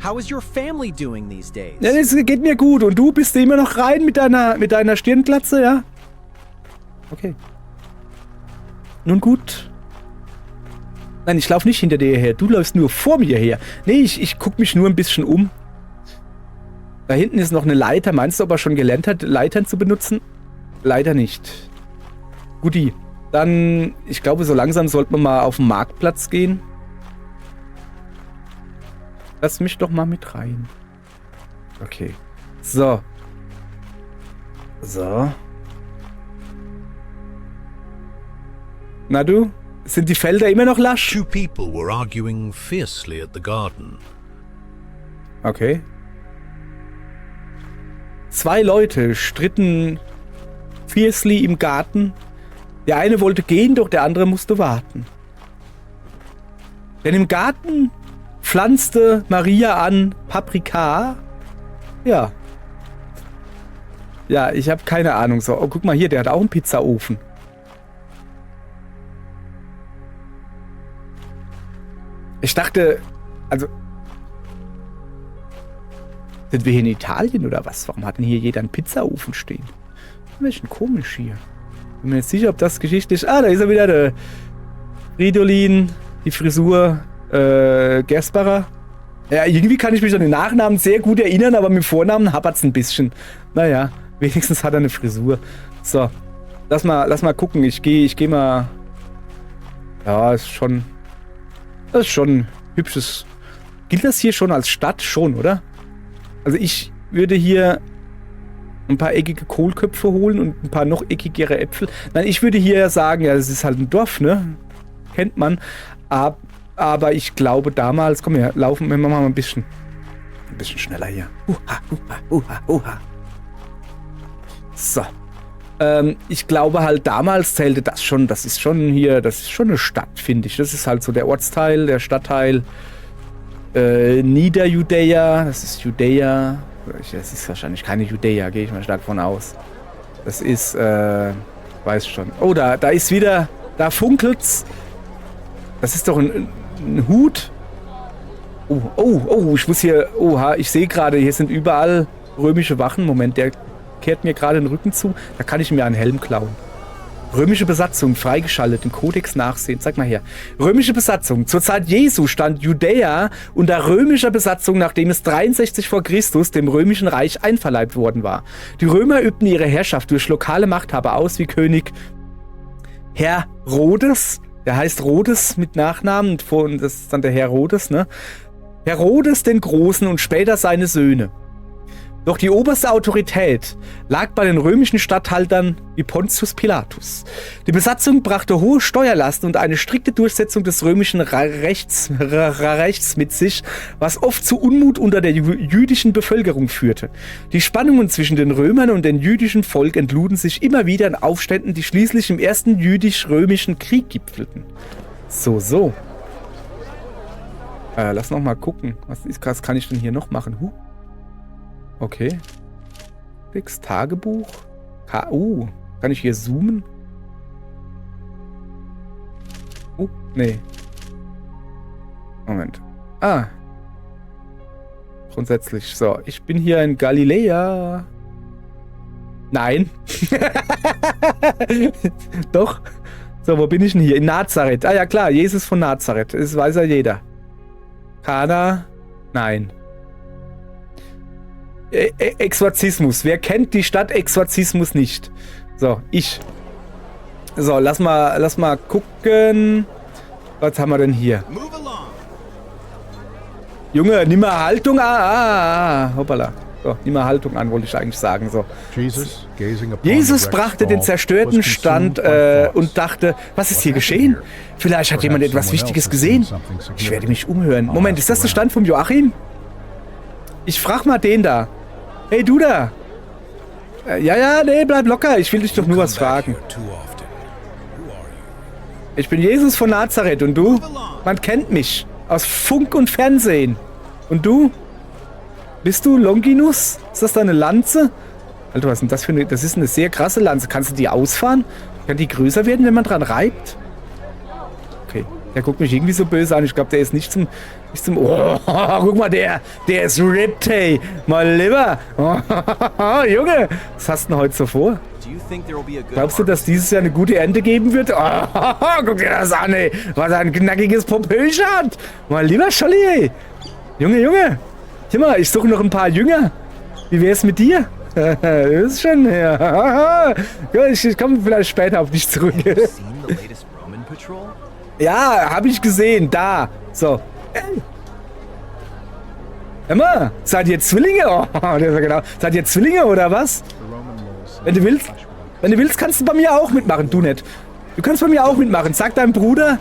Speaker 3: How is your family doing these days?
Speaker 1: Ja, das geht mir gut, und du bist immer noch rein mit deiner Stirnglatze, ja? Okay. Nun gut. Nein, ich laufe nicht hinter dir her, du läufst nur vor mir her. Nee, ich guck mich nur ein bisschen um. Da hinten ist noch eine Leiter. Meinst du, ob er schon gelernt hat, Leitern zu benutzen? Leider nicht. Guti. Dann, ich glaube, so langsam sollten wir mal auf den Marktplatz gehen. Lass mich doch mal mit rein. Okay. So. Na du? Sind die Felder immer noch lasch?
Speaker 5: Two people were arguing fiercely at the garden.
Speaker 1: Okay. 2 Leute stritten fiercely im Garten. Der eine wollte gehen, doch der andere musste warten. Denn im Garten pflanzte Maria an Paprika. Ja. Ja, ich habe keine Ahnung. So, oh, guck mal hier, der hat auch einen Pizzaofen. Ich dachte, also... Sind wir hier in Italien oder was? Warum hat denn hier jeder einen Pizzaofen stehen? Welchen komisch hier. Bin mir nicht sicher, ob das geschichtlich... Ah, da ist er wieder, der Fridolin, die Frisur, Gersbacher. Ja, irgendwie kann ich mich an den Nachnamen sehr gut erinnern, aber mit dem Vornamen hapert's ein bisschen. Naja, wenigstens hat er eine Frisur. So, lass mal gucken. Ich geh mal... Ja, das ist schon hübsches... Gilt das hier schon als Stadt? Schon, oder? Also ich würde hier ein paar eckige Kohlköpfe holen und ein paar noch eckigere Äpfel. Nein, ich würde hier sagen, ja, das ist halt ein Dorf, ne? Kennt man. Aber ich glaube damals, komm her, laufen wir mal ein bisschen schneller hier. So. Ich glaube halt damals zählte das schon, das ist schon eine Stadt, finde ich. Das ist halt so der Ortsteil, der Stadtteil. Niederjudäa, das ist Judäa. Das ist wahrscheinlich keine Judäa, gehe ich mal stark von aus. Das ist, weiß schon. Oh, da ist wieder, da funkelt's. Das ist doch ein Hut. Oh, ich muss hier, oha, ich sehe gerade, hier sind überall römische Wachen. Moment, der kehrt mir gerade den Rücken zu. Da kann ich mir einen Helm klauen. Römische Besatzung, freigeschaltet, den Kodex nachsehen. Zeig mal her. Römische Besatzung. Zur Zeit Jesu stand Judäa unter römischer Besatzung, nachdem es 63 vor Christus dem römischen Reich einverleibt worden war. Die Römer übten ihre Herrschaft durch lokale Machthaber aus, wie König Herodes. Der heißt Rhodes mit Nachnamen. Und das ist dann der Herodes, ne? Herodes den Großen und später seine Söhne. Doch die oberste Autorität lag bei den römischen Statthaltern wie Pontius Pilatus. Die Besatzung brachte hohe Steuerlasten und eine strikte Durchsetzung des römischen Rechts mit sich, was oft zu Unmut unter der jüdischen Bevölkerung führte. Die Spannungen zwischen den Römern und dem jüdischen Volk entluden sich immer wieder in Aufständen, die schließlich im ersten jüdisch-römischen Krieg gipfelten. So. Lass noch mal gucken. Was kann ich denn hier noch machen? Okay. Fix Tagebuch. Kann ich hier zoomen? Nee. Moment. Grundsätzlich. So, ich bin hier in Galiläa. Nein. Doch. So, wo bin ich denn hier? In Nazareth. Ah ja, klar. Jesus von Nazareth. Das weiß ja jeder. Kana? Nein. Exorzismus. Wer kennt die Stadt Exorzismus nicht? So, ich. So, lass mal gucken. Was haben wir denn hier? Junge, nimm mal Haltung an. Hoppala. So, nimm mal Haltung an, wollte ich eigentlich sagen. So. Jesus brachte den zerstörten Stand und dachte, was ist hier geschehen? Vielleicht hat jemand etwas Wichtiges gesehen. Ich werde mich umhören. Moment, ist das der Stand vom Joachim? Ich frag mal den da. Hey, du da. Ja, nee, bleib locker. Ich will dich doch nur was fragen. Ich bin Jesus von Nazareth und du? Man kennt mich. Aus Funk und Fernsehen. Und du? Bist du Longinus? Ist das deine Lanze? Alter, was ist denn das für eine... Das ist eine sehr krasse Lanze. Kannst du die ausfahren? Kann die größer werden, wenn man dran reibt? Okay. Der guckt mich irgendwie so böse an. Ich glaube, der ist nicht zum... Oh, guck mal, der ist ripped, hey. Mal lieber. Junge, was hast du denn heute so vor? Glaubst du, dass dieses Jahr eine gute Ernte geben wird? Guck dir das an, ey. Was ein knackiges Popöchen hat. Mal lieber, Scholli, ey. Junge. Hier mal, ich suche noch ein paar Jünger. Wie wär's mit dir? Das ist schon... Ja. Ich komme vielleicht später auf dich zurück. Ja, habe ich gesehen. Da. So. Emma, seid ihr Zwillinge? Genau. Seid ihr Zwillinge oder was? Wenn du willst, kannst du bei mir auch mitmachen. Du nicht. Du kannst bei mir auch mitmachen. Sag deinem Bruder,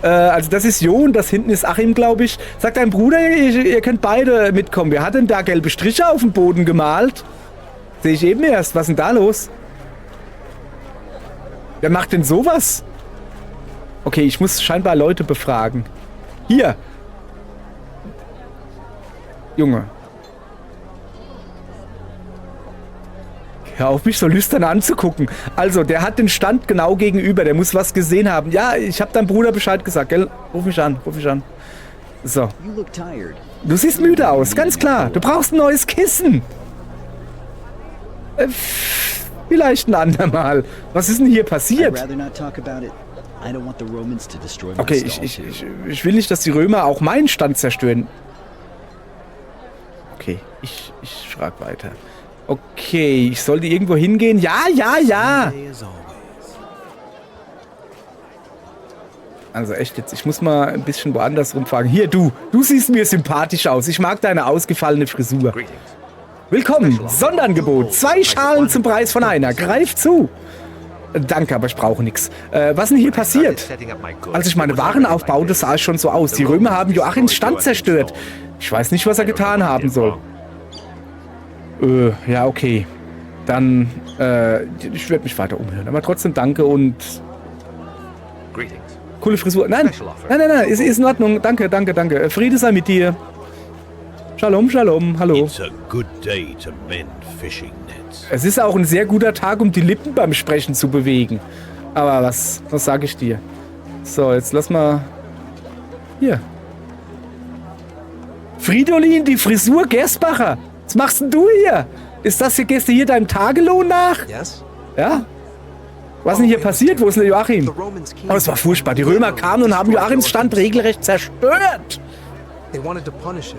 Speaker 1: also das ist Jo und das hinten ist Achim, glaube ich. Sag deinem Bruder, ihr könnt beide mitkommen. Wer hat denn da gelbe Striche auf dem Boden gemalt? Sehe ich eben erst. Was ist denn da los? Wer macht denn sowas? Okay, ich muss scheinbar Leute befragen. Hier. Junge. Hör auf, mich so lüstern anzugucken. Also, der hat den Stand genau gegenüber. Der muss was gesehen haben. Ja, ich habe deinem Bruder Bescheid gesagt, gell? Ruf mich an. So. Du siehst müde aus, ganz klar. Du brauchst ein neues Kissen. Vielleicht ein andermal. Was ist denn hier passiert? Okay, ich will nicht, dass die Römer auch meinen Stand zerstören. Okay, ich frag weiter. Okay, ich sollte irgendwo hingehen. Ja. Also echt jetzt, ich muss mal ein bisschen woanders rumfragen. Hier, du siehst mir sympathisch aus. Ich mag deine ausgefallene Frisur. Willkommen, Sonderangebot. 2 Schalen zum Preis von einer. Greif zu. Danke, aber ich brauche nichts. Was ist denn hier passiert? Als ich meine Waren aufbaute, sah es schon so aus. Die Römer haben Joachims Stand zerstört. Ich weiß nicht, was er getan haben soll. Ja, okay. Dann, ich werde mich weiter umhören. Aber trotzdem danke und... Coole Frisur. Nein, ist in Ordnung. Danke. Friede sei mit dir. Shalom, hallo. Es ist auch ein sehr guter Tag, um die Lippen beim Sprechen zu bewegen. Aber was sage ich dir? So, jetzt lass mal... Hier. Fridolin, die Frisur Gersbacher. Was machst denn du hier? Gehst du hier deinem Tagelohn nach? Ja? Was ist denn hier passiert? Wo ist denn der Joachim? Oh, das war furchtbar. Die Römer kamen und haben Joachims Stand regelrecht zerstört.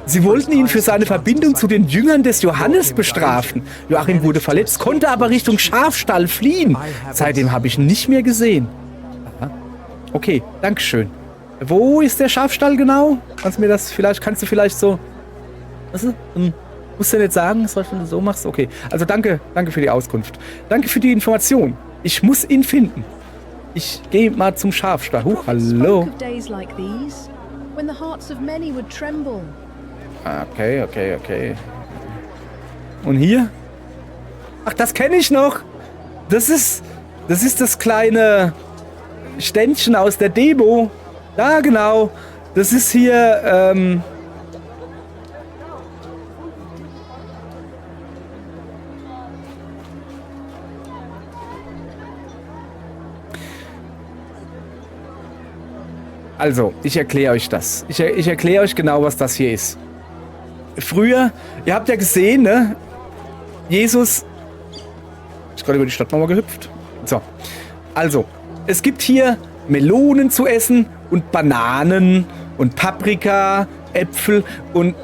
Speaker 1: Sie wollten ihn für seine Verbindung zu den Jüngern des Johannes bestrafen. Joachim wurde verletzt, konnte aber Richtung Schafstall fliehen. Seitdem habe ich ihn nicht mehr gesehen. Aha. Okay, dankeschön. Wo ist der Schafstall genau? Kannst du vielleicht so... Was ist? Musst du nicht sagen, dass du so machst? Okay, also danke für die Auskunft. Danke für die Information. Ich muss ihn finden. Ich gehe mal zum Schafstall. Huch, hallo. Okay. Und hier? Ach, das kenne ich noch. Das ist das kleine Ständchen aus der Demo. Ja, genau. Das ist hier, Also, ich erkläre euch das. Ich erkläre euch genau, was das hier ist. Früher, ihr habt ja gesehen, ne? Jesus ist gerade über die Stadtmauer gehüpft. So. Also, es gibt hier Melonen zu essen und Bananen und Paprika, Äpfel und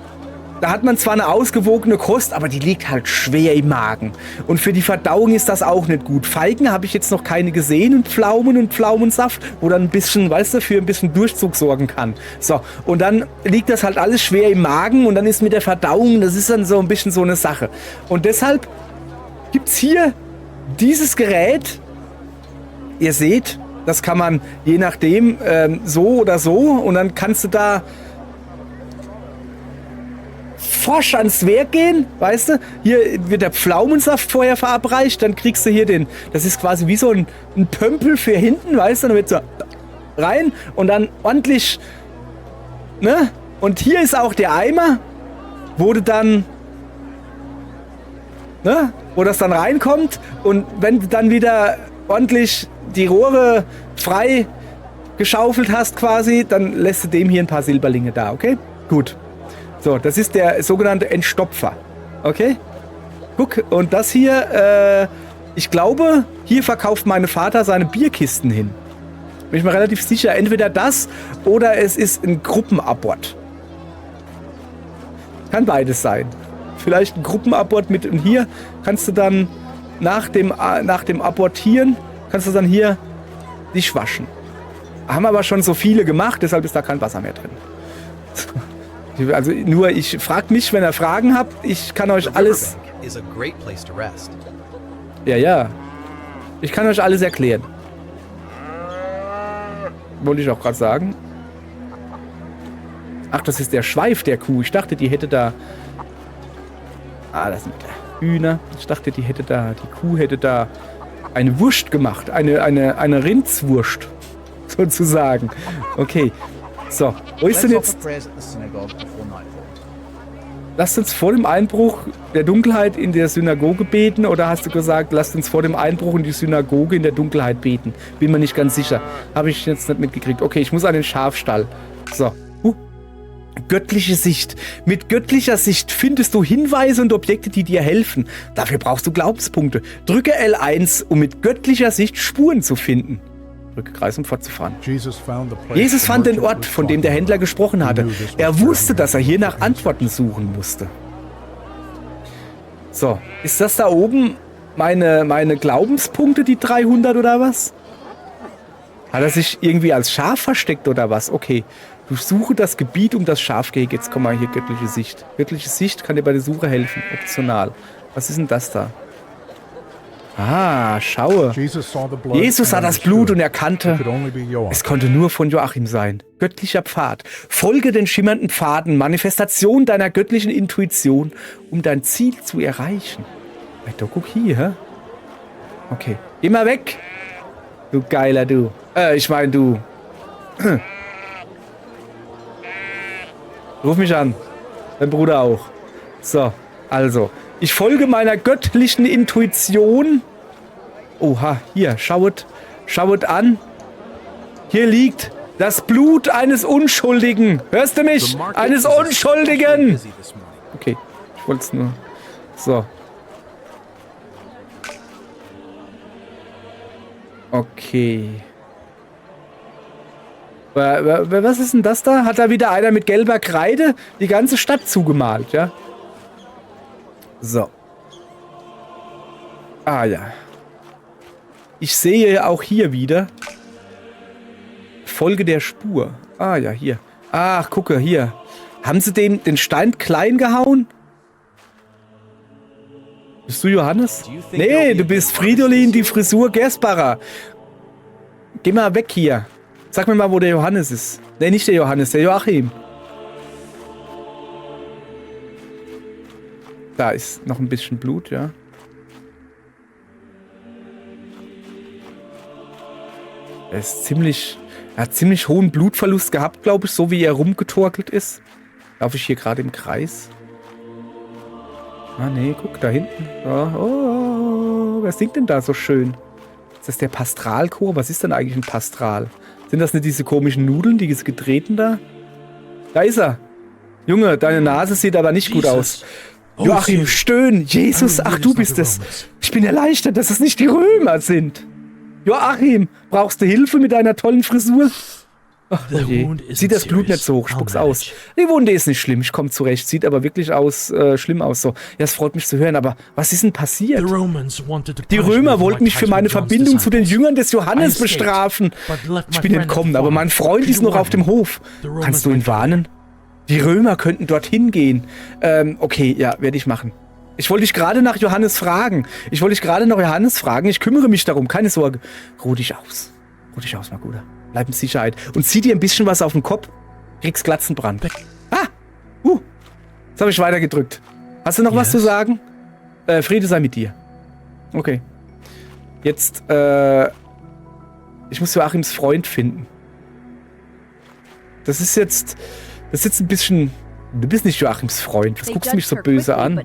Speaker 1: da hat man zwar eine ausgewogene Kost, aber die liegt halt schwer im Magen. Und für die Verdauung ist das auch nicht gut. Feigen habe ich jetzt noch keine gesehen und Pflaumensaft, wo dann ein bisschen, weißt du, für ein bisschen Durchzug sorgen kann. So, und dann liegt das halt alles schwer im Magen und dann ist mit der Verdauung, das ist dann so ein bisschen so eine Sache. Und deshalb gibt es hier dieses Gerät. Ihr seht, das kann man je nachdem so oder so und dann kannst du da forsch ans Werk gehen, weißt du? Hier wird der Pflaumensaft vorher verabreicht, dann kriegst du hier das ist quasi wie so ein Pömpel für hinten, weißt du? Dann wird so rein und dann ordentlich, ne? Und hier ist auch der Eimer, wo du dann, ne? Wo das dann reinkommt und wenn du dann wieder ordentlich die Rohre frei geschaufelt hast quasi, dann lässt du dem hier ein paar Silberlinge da, okay? Gut. So, das ist der sogenannte Entstopfer. Okay? Guck, und das hier, ich glaube, hier verkauft mein Vater seine Bierkisten hin. Bin ich mir relativ sicher. Entweder das oder es ist ein Gruppenabort. Kann beides sein. Vielleicht ein Gruppenabort mit, und hier kannst du dann nach dem Abortieren, kannst du dann hier dich waschen. Haben aber schon so viele gemacht, deshalb ist da kein Wasser mehr drin. Also nur, ich fragt mich, wenn ihr Fragen habt, ich kann euch alles... Ja. Ich kann euch alles erklären. Wollte ich auch gerade sagen. Ach, das ist der Schweif der Kuh. Ich dachte, die hätte da... das sind Hühner. Ich dachte, die Kuh hätte da eine Wurst gemacht. Eine Rindswurst. Sozusagen. Okay. So, wo ist denn jetzt... Lasst uns vor dem Einbruch der Dunkelheit in der Synagoge beten, oder hast du gesagt, lasst uns vor dem Einbruch in die Synagoge in der Dunkelheit beten? Bin mir nicht ganz sicher. Habe ich jetzt nicht mitgekriegt. Okay, ich muss an den Schafstall. So. Göttliche Sicht. Mit göttlicher Sicht findest du Hinweise und Objekte, die dir helfen. Dafür brauchst du Glaubenspunkte. Drücke L1, um mit göttlicher Sicht Spuren zu finden. Drücke Kreis, um fortzufahren. Jesus fand den Ort, von dem der Händler gesprochen hatte. Er wusste, dass er hier nach Antworten suchen musste. So, ist das da oben meine Glaubenspunkte, die 300 oder was? Hat er sich irgendwie als Schaf versteckt oder was? Okay, durchsuche das Gebiet um das Schafgehege. Jetzt komm mal hier, göttliche Sicht. Göttliche Sicht kann dir bei der Suche helfen, optional. Was ist denn das da? Schaue. Jesus sah das Blut und erkannte, es konnte nur von Joachim sein. Göttlicher Pfad. Folge den schimmernden Pfaden, Manifestation deiner göttlichen Intuition, um dein Ziel zu erreichen. Alter, guck hier, hä? Okay. Geh mal weg. Du Geiler, du. Ich meine, du. Ruf mich an. Dein Bruder auch. So, also. Ich folge meiner göttlichen Intuition. Oha, hier, schauet an. Hier liegt das Blut eines Unschuldigen. Hörst du mich? Eines Unschuldigen. Okay, ich wollte es nur. So. Okay. Was ist denn das da? Hat da wieder einer mit gelber Kreide die ganze Stadt zugemalt, ja? So. Ja. Ich sehe auch hier wieder Folge der Spur. Ja, hier. Ach, gucke, hier. Haben sie den Stein klein gehauen? Bist du Johannes? Nee, du bist Fridolin, die Frisur Gersbacher. Geh mal weg hier. Sag mir mal, wo der Johannes ist. Nee, nicht der Johannes, der Joachim. Da ist noch ein bisschen Blut, ja. Er hat ziemlich hohen Blutverlust gehabt, glaube ich, so wie er rumgetorkelt ist. Laufe ich hier gerade im Kreis? Ah, nee, guck, da hinten. Oh, wer singt denn da so schön? Ist das der Pastralchor? Was ist denn eigentlich ein Pastral? Sind das nicht diese komischen Nudeln, diese gedrehten da? Da ist er. Junge, deine Nase sieht aber nicht gut aus. Joachim, stöhn. Jesus, ach, du bist es. Ich bin erleichtert, dass es nicht die Römer sind. Joachim, brauchst du Hilfe mit deiner tollen Frisur? Ach, oh je. Sieht das Blut nicht so hoch, spuck's aus. Die Wunde ist nicht schlimm, ich komme zurecht. Sieht aber wirklich schlimm aus. So. Ja, es freut mich zu hören, aber was ist denn passiert? Die Römer wollten mich für meine Verbindung zu den Jüngern des Johannes bestrafen. Ich bin entkommen, aber mein Freund ist noch auf dem Hof. Kannst du ihn warnen? Die Römer könnten dorthin gehen. Okay, ja, werde ich machen. Ich wollte dich gerade nach Johannes fragen. Ich kümmere mich darum, keine Sorge. Ruh dich aus. Mein Guter. Bleib in Sicherheit. Und zieh dir ein bisschen was auf den Kopf. Kriegst Glatzenbrand. Ah! Jetzt habe ich weitergedrückt. Hast du noch was zu sagen? Friede sei mit dir. Okay. Jetzt, ich muss Joachims Freund finden. Das ist jetzt ein bisschen... Du bist nicht Joachims Freund. Was guckst du mich so böse an?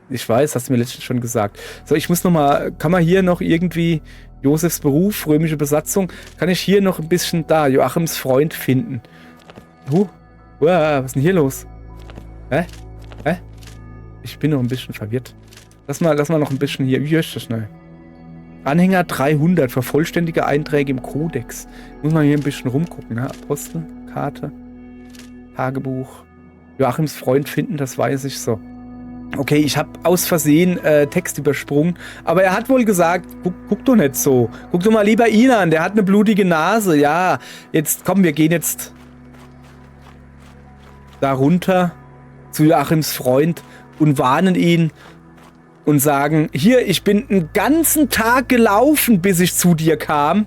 Speaker 1: Ich weiß, hast du mir letztens schon gesagt. So, ich muss nochmal... Kann man hier noch irgendwie... Josefs Beruf, römische Besatzung. Kann ich hier noch ein bisschen da Joachims Freund finden? Was ist denn hier los? Hä? Ich bin noch ein bisschen verwirrt. Lass mal noch ein bisschen hier. Wie ist das schnell? Anhänger 300 für vollständige Einträge im Kodex. Muss man hier ein bisschen rumgucken. Ne? Apostel, Karte, Tagebuch. Joachims Freund finden, das weiß ich so. Okay, ich habe aus Versehen Text übersprungen, aber er hat wohl gesagt, guck doch nicht so. Guck doch mal lieber ihn an, der hat eine blutige Nase. Ja, jetzt komm, wir gehen jetzt da runter zu Joachims Freund und warnen ihn und sagen, hier, ich bin einen ganzen Tag gelaufen, bis ich zu dir kam.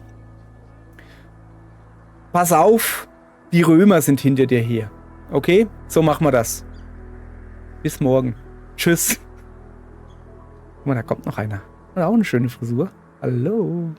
Speaker 1: Pass auf, die Römer sind hinter dir her. Okay, so machen wir das. Bis morgen. Tschüss. Guck mal, da kommt noch einer. Hat auch eine schöne Frisur. Hallo.